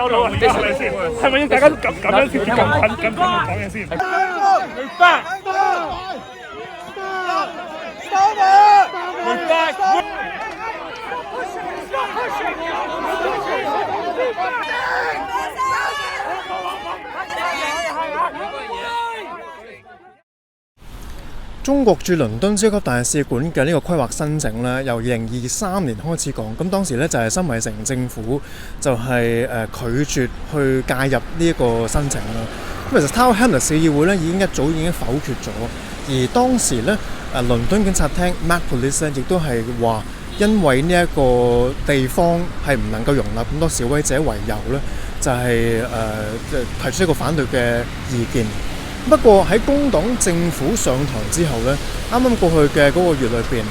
有腦啊！係咪先？係咪應大家都咁樣貼住咁講嘢先？中國駐倫敦超級大使館嘅呢個規劃申請咧，由2023年開始講，咁當時咧就係辛偉誠政府就係拒絕去介入呢一個申請啦。咁其實 Tower Hamlets 市議會咧一早已經否決咗，而當時咧倫敦警察廳 Met Police 咧亦都係話，因為呢一個地方係唔能夠容納咁多示威者為由咧，就係提出一個反對嘅意見。不過喺工黨政府上台之後呢，啱啱過去嘅嗰個月裏邊，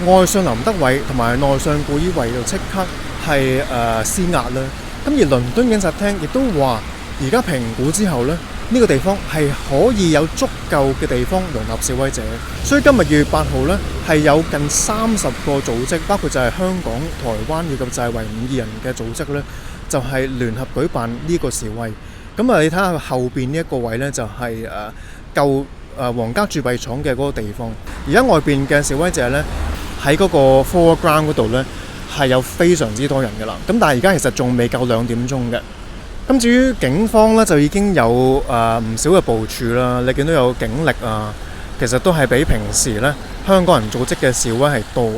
外相林德偉同埋內相顧以為就即刻係施壓啦。咁而倫敦警察廳亦都話，而家評估之後呢，呢個地方係可以有足夠嘅地方容納示威者。所以今日2月8號呢，係有近30個組織，包括就係香港、台灣以及就係維吾爾人嘅組織呢，就係聯合舉辦呢個示威。咁你睇下後邊呢一個位呢，就係舊皇家鑄幣廠嘅嗰個地方。而家外邊嘅示威者呢，喺嗰個 foreground 嗰度呢，係有非常之多人㗎啦。咁但係而家其實仲未夠2點鐘嘅。咁至於警方呢，就已經有唔少嘅部署啦。你見到有警力啊，其實都係比平時呢香港人組織嘅示威係多。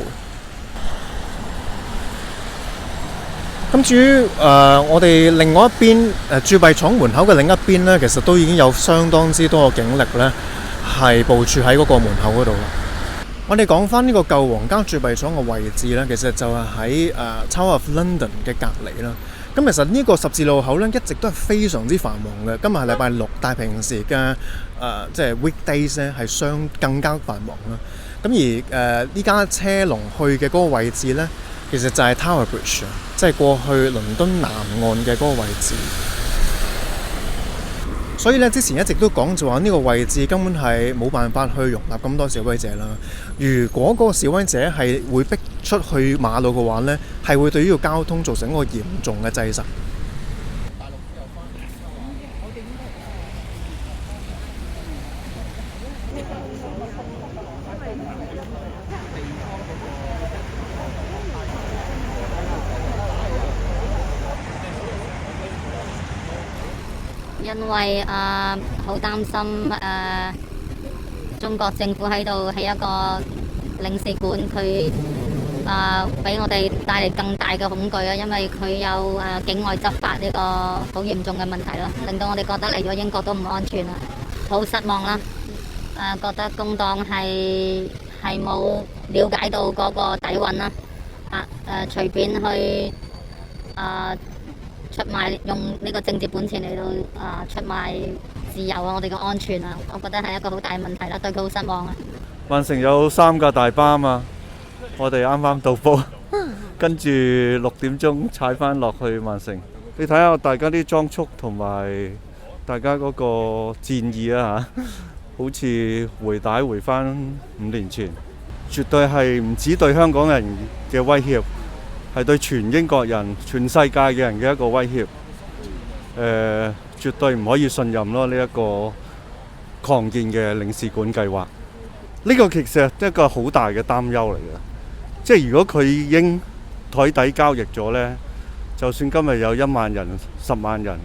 咁至於我哋另外一邊鑄幣廠門口嘅另一邊呢，其實都已經有相當之多嘅警力呢係部署喺嗰個門口嗰度。我哋講翻呢個舊皇家鑄幣廠嘅位置呢，其實就係喺Tower of London 嘅隔離啦。咁其實呢個十字路口呢，一直都係非常之繁忙嘅。今日係禮拜六，但係平時嘅即係 weekdays 呢係更加繁忙啦。咁而呢家車龍去嘅嗰個位置呢，其實就係 Tower Bridge， 即係過去倫敦南岸嘅嗰個位置。所以咧，之前一直都講就話呢個位置根本係冇辦法去容納咁多示威者啦。如果嗰個示威者係會逼出去馬路嘅話呢，係會對呢個交通造成一個嚴重嘅擠塞。因為好擔心中國政府喺度起一個領事館，佢俾我哋帶嚟更大嘅恐懼啊！因為佢有境外執法呢個好嚴重嘅問題咯，令到我哋覺得嚟咗英國都唔安全啦，好失望啦！覺得工黨係冇了解到嗰個底蘊啦，隨便去出賣，用呢個政治本錢嚟到出賣自由啊！我哋嘅安全啊，我覺得係一個好大問題啦，對佢好失望啊！曼城有3架大巴啊嘛，我哋啱啱到埗，跟住6點鐘踩翻落去曼城。你睇下大家啲裝束同埋大家嗰個戰意啊嚇，好似回翻5年前，絕對係唔止對香港人嘅威脅，係對全英國人、全世界嘅人嘅一個威脅。絕對唔可以信任咯，呢一個擴建嘅領事館計劃。呢個其實係一個好大嘅擔憂嚟嘅。即係如果佢已經台底交易咗呢，就算今日有1萬人、10萬人，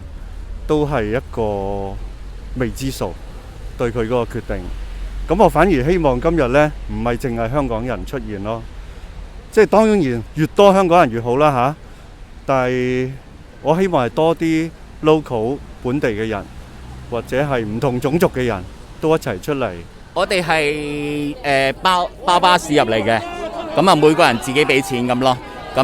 都係一個未知數對佢嗰個決定。咁我反而希望今日呢，唔係淨係香港人出現咯。即係當然越多香港人越好啦嚇，但係我希望係多啲 local 本地嘅人，或者係唔同種族嘅人都一齊出嚟。我哋係包巴士入嚟嘅，咁啊每個人自己俾錢咁咯。咁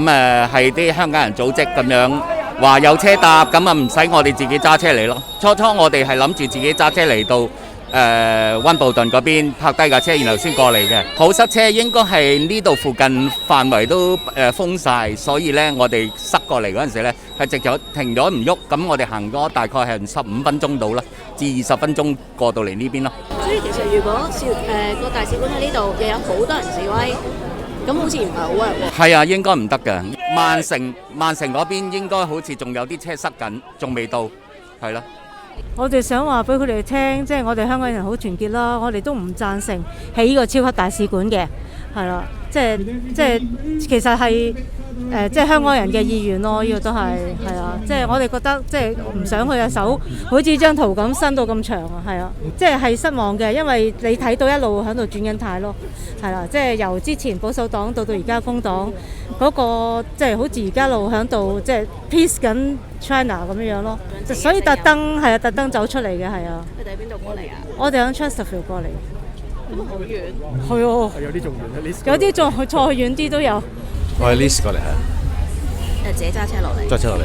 係啲香港人組織咁樣話有車搭，咁啊唔使我哋自己揸車嚟咯。初我哋係諗住自己揸車嚟到溫布頓嗰邊泊低架車，然後先過嚟嘅。好塞車，應該係呢度附近範圍都封晒，所以呢，我哋塞過嚟嗰陣時呢，係直咗停咗唔喐。咁我哋行咗大概係15分鐘到啦，至20分鐘過到嚟呢邊咯。所以其實如果個大使館喺呢度，又有好多人示威，咁好似唔係好 work 喎。係啊，應該唔得嘅。曼城嗰邊應該好似仲有啲車塞緊，仲未到，係咯。我哋想話俾佢哋聽，即係我哋香港人好團結啦，我哋都唔贊成起呢個超級大使館嘅，係啦，即係其實係即係香港人嘅意願咯，呢個都係啊，即係我哋覺得即係唔想佢嘅手好似張圖咁伸到咁長啊，係啊，即係失望嘅，因為你睇到一路喺度轉緊態咯，係啦，即係由之前保守黨到而家工黨嗰個，即係好似而家路喺度即係 peace 緊 China 咁樣咯，所以特登走出嚟嘅，係啊。你哋喺邊度過嚟啊？我哋喺 Chesterfield 過嚟。咁好遠。係啊。有啲仲遠，有啲仲再遠啲都有。我係 Liz 過嚟係。自己揸車落嚟。揸車落嚟。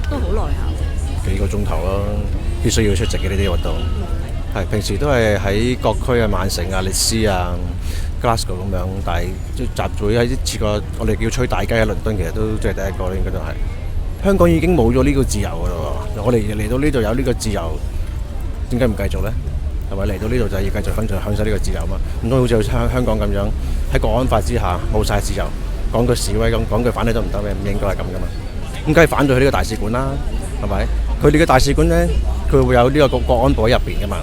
都好耐下。幾個鐘頭咯，必須要出席嘅呢啲活動。係平時都係喺各區啊，曼城啊、列斯啊、Glasgow 咁樣，但係集會喺一次過，我哋叫吹大雞喺倫敦，其實都即係第一個咧，應該都係。香港已經冇咗呢個自由㗎啦喎，我哋嚟到呢度有呢個自由，點解唔繼續咧？係咪嚟到呢度就係要繼續享受呢個自由嘛？唔通好似香港咁樣喺國安法之下冇晒自由，講句示威咁講句反對都唔得咩？唔應該係咁噶嘛？咁梗係反對佢呢個大使館啦，係咪？佢哋嘅大使館咧，佢會有呢個國安部喺入邊噶嘛，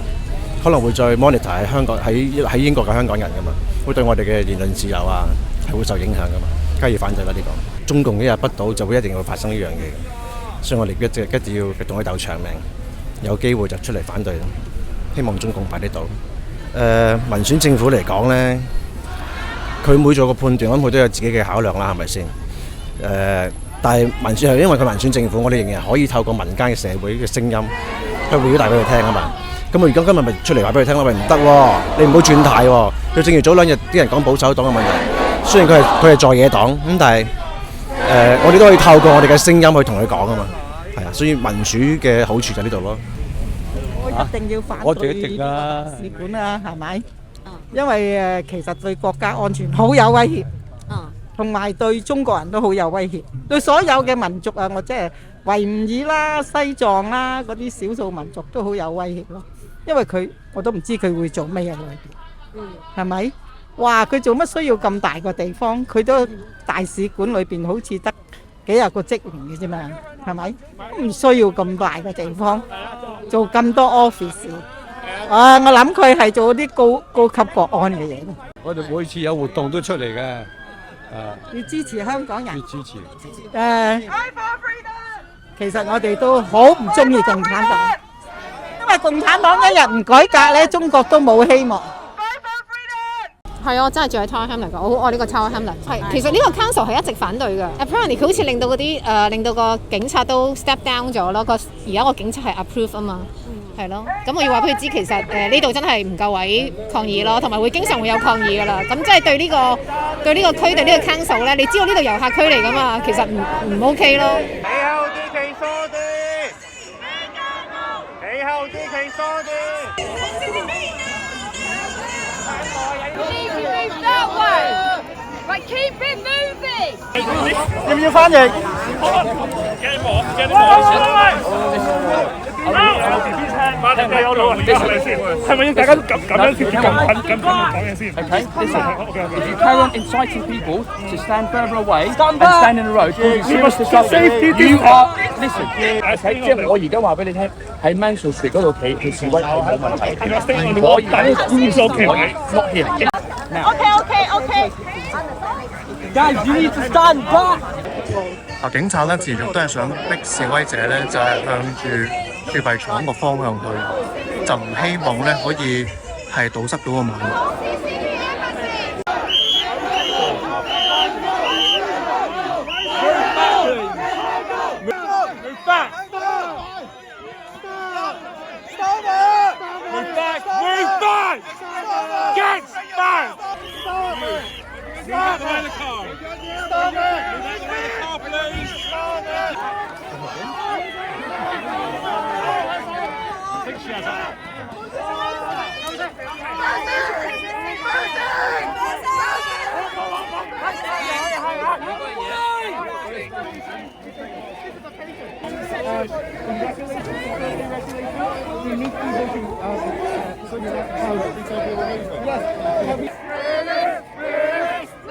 可能會再 monitor 喺香港喺英國嘅香港人噶嘛，會對我哋嘅言論自由啊係會受影響噶嘛，梗係要反對啦呢個。中共一日不倒就會一定會發生呢樣嘢，所以我哋一定要同佢鬥長命，有機會就出嚟反對咯。希望中共快啲倒。民選政府嚟講咧，佢每做個判斷，咁佢都有自己嘅考量啦，係咪先？但係民選係因為佢民選政府，我哋仍然可以透過民間嘅社會嘅聲音去表達俾佢聽啊嘛。咁我而家今日咪出嚟話俾佢聽咯，咪唔得喎，你唔好轉態喎。佢正如早兩日啲人講保守黨嘅問題，雖然佢係在野黨咁，但係我哋都可以透過我哋嘅聲音去同佢講啊嘛。係啊，所以民主嘅好處就喺呢度咯。我一定要反對大使館啦，係咪？因為其實對國家安全好有威脅，同埋對中國人都好有威脅，對所有嘅民族啊，我即係維吾爾啦、西藏啦嗰啲少數民族都好有威脅咯。因為我都唔知佢會做咩嘢裏邊，係咪？哇！佢做乜需要咁大個地方？佢都大使館裏邊好似得幾廿個職員嘅啫嘛，係咪？唔需要咁大嘅地方做咁多 office。我諗佢係做啲高級國安嘅嘢。我哋每次有活動都出嚟嘅，要支持香港人。要支持。其實我哋都好唔中意共產黨，因為共產黨一日唔改革咧，中國都冇希望。係啊，我真係住喺 Tower Hamlet 㗎，我好愛呢個 Tower Hamlet。係，其實呢個 council 係一直反對㗎。Apparently 佢好似令到嗰啲令到個警察都 step down 咗咯。而家個警察係 approve 啊嘛，係咯。咁我要話俾佢知，其實呢度真係唔夠位抗議咯，同埋會經常會有抗議㗎啦。咁即係對呢個區對呢個 council 咧，你知道呢度遊客區嚟㗎嘛，其實唔 OK 咯。企後啲企疏啲，企後啲企疏啲。要唔要翻譯？係咪要大家都咁樣貼住咁近講嘢先 Okay, listen. If you carry on inciting people to stand further away and stand in the road, you must stop. You are listen. Okay, 即係我而家話俾你聽，喺 Mansell Street 嗰度企示威係冇問題。我而家not here. Now. Okay. Guys, you need to stand back. 警察咧持續都係想逼示威者咧，就係向住儲幣廠個方向去，就唔希望咧可以係堵塞到個馬路。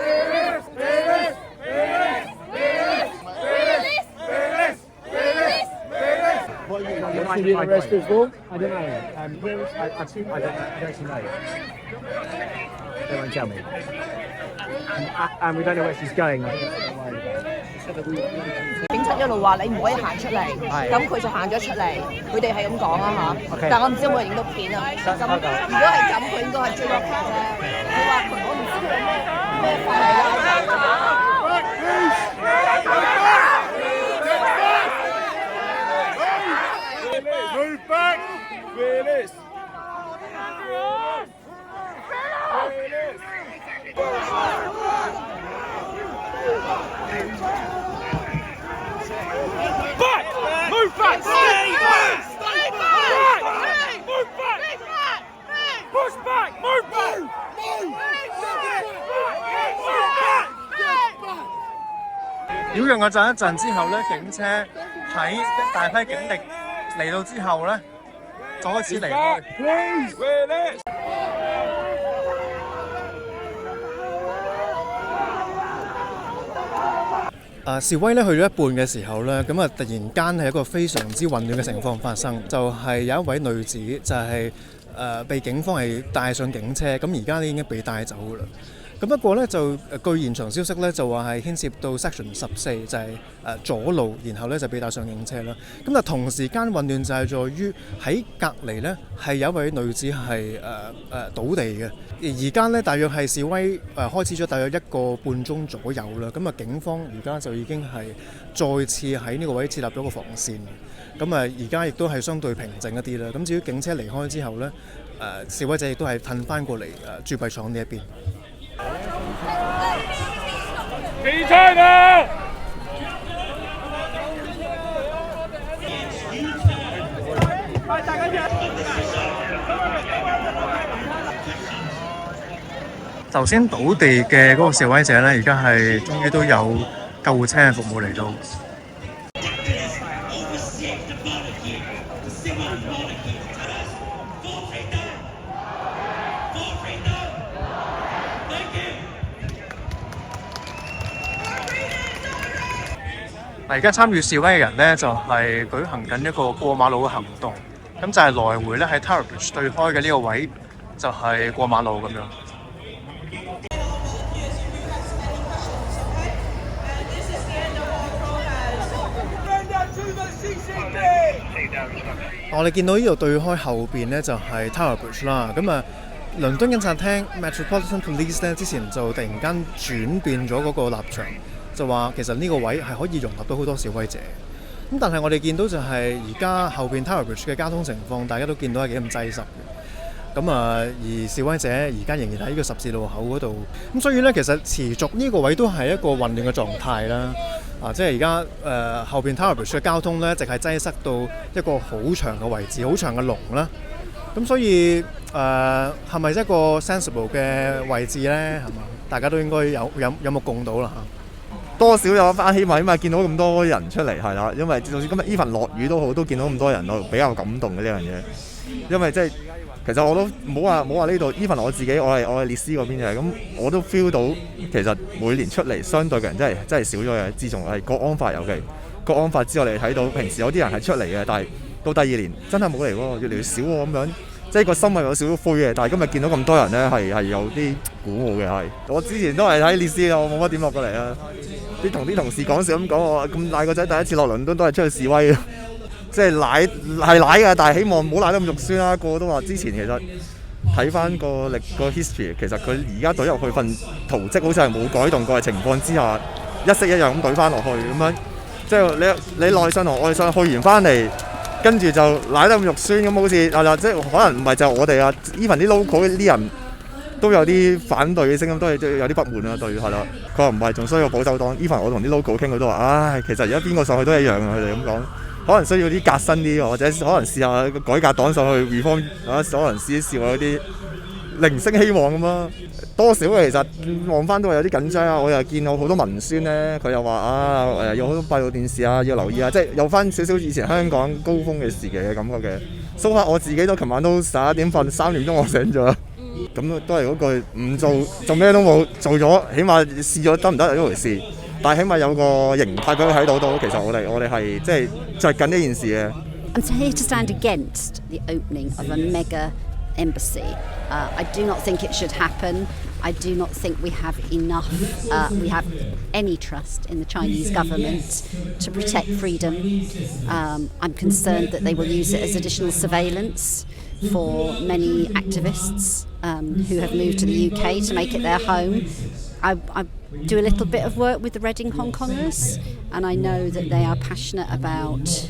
Yes. be arrested for? I don't know. Where is, I've seen, I don't actually know. They won't tell me. And we don't know where she's going. I think that's what I'm worried about. 警察一路話你唔可以行出嚟，咁佢就行咗出嚟，佢哋係咁講啊嚇。 OK 但我唔知有冇人影到片啊。咁如果係咁，佢應該係追落嚟啫。佢話佢我唔知佢有咩法例啦。 Move back! Fearless! Back! Move back! Stay back! Stay back! Move back! Push back! Move back! Move! 擾攘咗陣一陣之後咧，警車喺大批警力嚟到之後咧，就開始離開。示威咧去咗一半嘅時候咧，咁啊突然間係一個非常之混亂嘅情況發生，就係有一位女子就係被警方係帶上警車，咁而家咧已經被帶走㗎啦。咁不過咧就據現場消息咧就話係牽涉到 Section 14，就係阻路，然後咧就被帶上警車啦。咁但同時間混亂就係在於喺隔離咧係有一位女子係倒地嘅。而家咧大約係示威開始咗大約1個半鐘左右啦。咁啊警方而家就已經係再次喺呢個位設立咗個防線。咁啊而家亦都係相對平靜一啲啦。咁至於警車離開之後咧，示威者亦都係褪翻過嚟鑄幣廠呢一邊。起餐啊！頭先倒地嘅嗰個示威者咧，而家係終於都有救護車嘅服務嚟到。而家參與示威嘅人咧，就係舉行緊一個過馬路嘅行動，咁就係來回咧喺 Tower Bridge 對開嘅呢個位，就係過馬路咁樣。我哋見到呢度對開後邊咧就係 Tower Bridge 啦，咁啊，倫敦警察廳 Metropolitan Police 咧之前就突然間轉變咗嗰個立場。就話其實呢個位係可以容納到好多示威者，咁但係我哋見到就係而家後邊 Tower Bridge 嘅交通情況，大家都見到係幾咁擠塞嘅。咁而示威者而家仍然喺呢個十字路口嗰度，咁所以呢，其實持續呢個位都係一個混亂嘅狀態啦。即係而家後邊 Tower Bridge 嘅交通呢，淨係擠塞到一個好長嘅位置，好長嘅龍啦。咁所以係咪一個 sensible 嘅位置呢？係嘛？大家都應該有目共睹啦嚇。多少有一番希望，起碼見到咁多人出嚟係啦，因為就算今日 even 落雨都好，都見到咁多人咯，比較感動嘅呢樣嘢。因為即係其實我都冇話呢度 even 我自己，我係列斯嗰邊嘅，咁我都 feel 到其實每年出嚟相對嘅人真係少咗嘅。自從係國安法，尤其國安法之後，你睇到平時有啲人係出嚟嘅，但係到第2年真係冇嚟喎，越嚟越少喎咁樣。即係個心係有少少灰嘅，但係今日見到咁多人咧，係有啲鼓舞嘅係。我之前都係喺列斯，我冇乜點落過嚟啊。同啲同事講笑咁講，我咁大個仔第一次落倫敦都係出去示威嘅，即係奶㗎，但係希望唔好奶得咁肉酸啦。個個都話之前其實睇翻個 history， 其實佢而家隊入去份圖則好似係冇改動過嘅情況之下，一式一樣咁隊翻落去咁樣，即係你內信同外信去完翻嚟。跟住就奶得咁肉酸咁，好似係啦，即係可能唔係就我哋啊 ，even 啲 local 啲人都有啲反對嘅聲音，都有啲不滿啊，對係啦。佢話唔係，仲需要保守黨。even 我同啲 local 傾，佢都話，唉，其實而家邊個上去都一樣啊，佢哋咁講。可能需要啲革新啲，或者可能試下改革黨上去 reform 啊，可能試一試我啲零星希望咁咯。多少其實望翻都係有啲緊張啊！我又見到好多文宣咧，佢又話有好多閉路電視啊，要留意啊，即係有翻少少以前香港高峰嘅時期嘅感覺嘅。so far 我自己都琴晚都11點瞓，3點鐘我醒咗。咁都係嗰句，唔做咩都冇，做咗起碼試咗得唔得係一回事。但係起碼有個形態俾佢睇到，其實我哋係即係着緊呢件事嘅。I'm here to stand against the opening of a mega embassy. I do not think it should happen. I do not think we have any trust in the Chinese government to protect freedom. I'm concerned that they will use it as additional surveillance for many activists who have moved to the UK to make it their home. I do a little bit of work with the Reading Hong Kongers, and I know that they are passionate about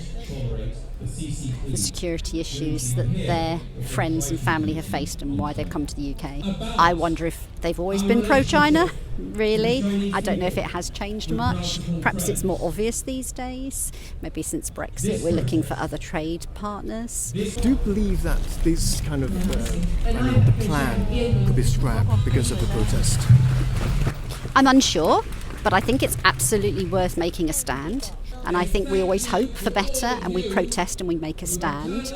the security issues that their friends and family have faced and why they've come to the UK. I wonder if they've always been pro-China, really. I don't know if it has changed much. Perhaps it's more obvious these days. Maybe since Brexit we're looking for other trade partners. Do you believe that this kind of, the plan could be scrapped because of the protest? I'm unsure, but I think it's absolutely worth making a stand. And I think we always hope for better, and we protest and we make a stand.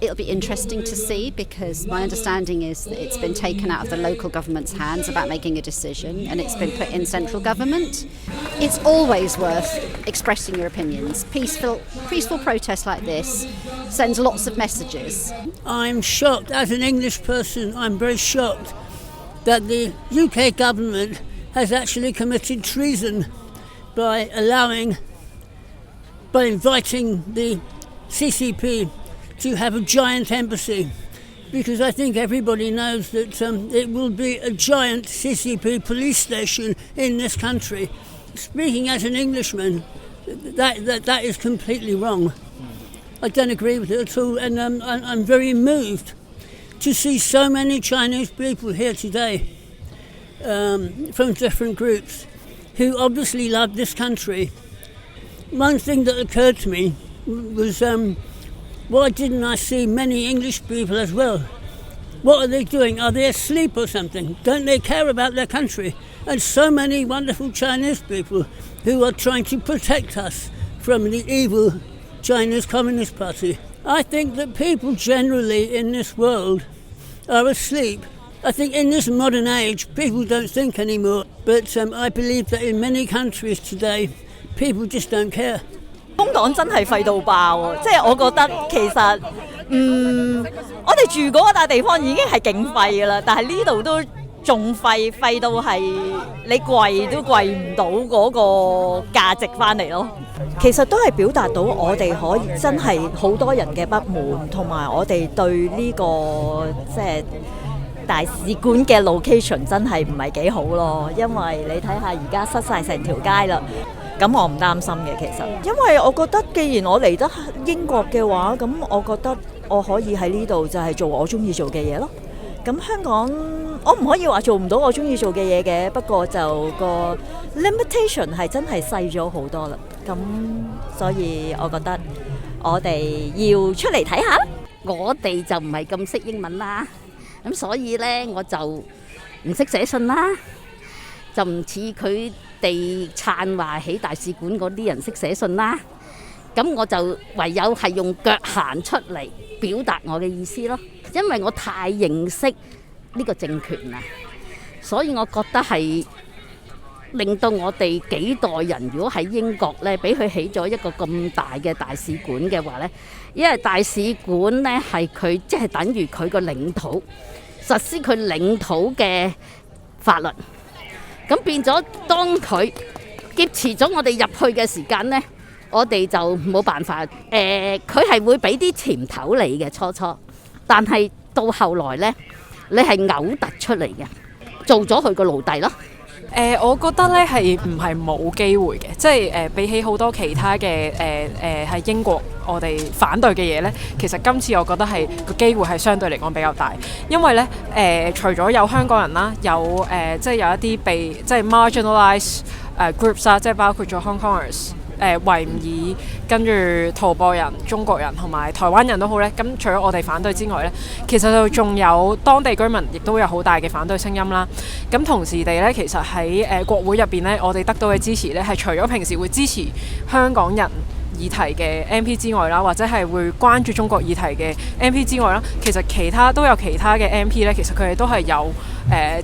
It'll be interesting to see, because my understanding is that it's been taken out of the local government's hands about making a decision, and it's been put in central government. It's always worth expressing your opinions. Peaceful protest like this sends lots of messages. I'm shocked. As an English person, I'm very shocked that the UK government has actually committed treason by inviting the CCP to have a giant embassy, because I think everybody knows that it will be a giant CCP police station in this country. Speaking as an Englishman, that is completely wrong. I don't agree with it at all, and I'm very moved to see so many Chinese people here today from different groups who obviously love this country. One thing that occurred to me was, why didn't I see many English people as well? What are they doing? Are they asleep or something? Don't they care about their country? And so many wonderful Chinese people who are trying to protect us from the evil Chinese Communist Party. I think that people generally in this world are asleep. I think in this modern age, people don't think anymore. But I believe that in many countries today, people just don't care. 香港真係廢到爆喎！即係我覺得其實，我哋住嗰個笪地方已經係勁廢㗎啦，但係呢度都仲廢到係你貴都貴唔到嗰個價值翻嚟咯。其實都係表達到我哋可以真係好多人嘅不滿，同埋我哋對呢個即係大使館嘅 location 真係唔係幾好咯，因為你睇下而家塞晒成條街啦。咁我唔擔心嘅其實，因為我覺得既然我嚟得英國嘅話，咁我覺得我可以喺呢度就係做我中意做嘅嘢咯。咁香港我唔可以話做唔到我中意做嘅嘢嘅，不過就個 limitation 係真係細咗好多啦。咁所以我覺得我哋要出嚟睇下。我哋就唔係咁識英文啦，咁所以呢我就唔識寫信啦，就唔似佢哋撐話喺大使館嗰啲人識寫信啦。咁我就唯有係用腳行出嚟表達我嘅意思咯，因為我太認識呢個政權啦，所以我覺得係令到我哋幾代人如果喺英國呢，俾佢起咗一個咁大嘅大使館嘅話呢，因為大使館呢係佢即係等於佢個領土，實施佢領土嘅法律，咁變咗當佢劫持咗我哋入去嘅時間呢，我哋就冇辦法。佢係會俾啲甜頭你嘅初，但係到後來呢，你係嘔突出嚟嘅，做咗佢個奴隸咯。我覺得咧係唔係冇機會嘅，即係比起好多其他嘅喺英國我哋反對嘅嘢咧，其實今次我覺得係個機會係相對嚟講比較大，因為咧除咗有香港人啦，有即係有一啲被即係 marginalised groups 啦，即係包括咗 Hong Kongers。維吾爾，跟住圖博人、中國人同埋台灣人都好咧。咁除咗我哋反對之外咧，其實就仲有當地居民亦都有好大嘅反對聲音啦。咁同時地咧，其實喺國會入邊咧，我哋得到嘅支持咧，係除咗平時會支持香港人議題嘅 MP 之外啦，或者係會關注中國議題嘅 MP 之外啦，其實其他嘅 MP 咧，其實佢哋都係有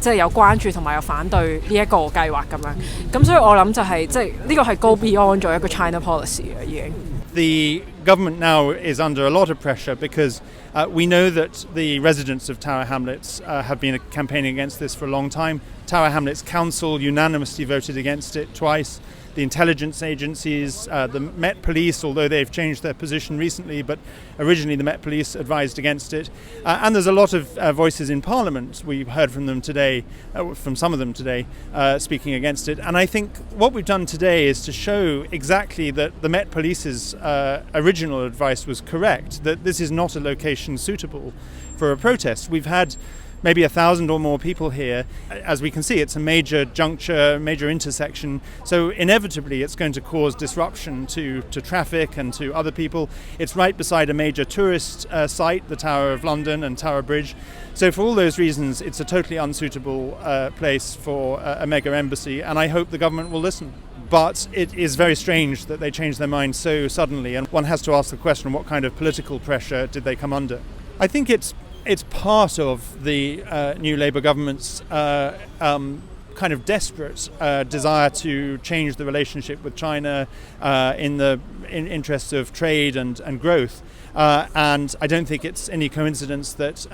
即係有關注同埋有反對呢一個計劃咁樣。咁所以我諗就係即係呢個係 go beyond 咗一個 China policy 嘅已經。the government now is under a lot of pressure because we know that the residents of Tower Hamlets have been campaigning against this for a long time. Tower Hamlets Council unanimously voted against it twice. The intelligence agencies, the Met Police, although they've changed their position recently, but originally the Met Police advised against it. And there's a lot of voices in Parliament. We heard from them today, from some of them today, speaking against it. And I think what we've done today is to show exactly that the Met Police's original advice was correct, that this is not a location suitable for a protest. We've had maybe 1,000 or more people here. As we can see, it's a major juncture, major intersection, so inevitably it's going to cause disruption to traffic and to other people. It's right beside a major tourist site, the Tower of London and Tower Bridge. So for all those reasons, it's a totally unsuitable place for a mega embassy, and I hope the government will listen. But it is very strange that they changed their mind so suddenly, and one has to ask the question, what kind of political pressure did they come under? I think it's part of the new Labour government's kind of desperate desire to change the relationship with China in the interests of trade and growth. And I don't think it's any coincidence that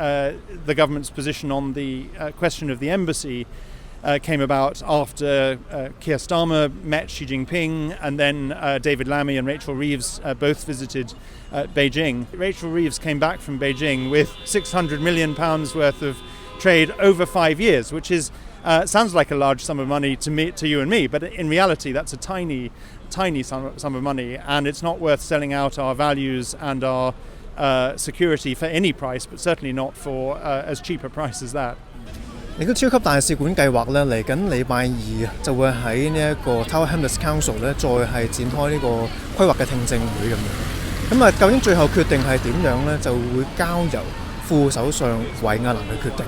the government's position on the question of the embassy came about after Keir Starmer met Xi Jinping, and then David Lammy and Rachel Reeves both visited Beijing. Rachel Reeves came back from Beijing with £600 million worth of trade over 5 years, which is sounds like a large sum of money to you and me, but in reality that's a tiny sum of money, and it's not worth selling out our values and our security for any price, but certainly not for as cheap a price as that. 呢個超級大使館計劃咧，嚟緊禮拜二就會喺呢一個 Tower Hamlets Council 咧，再係展開呢個規劃嘅聽證會咁樣。咁啊，究竟最後決定係點樣咧，就會交由副首相韋亞蘭去決定。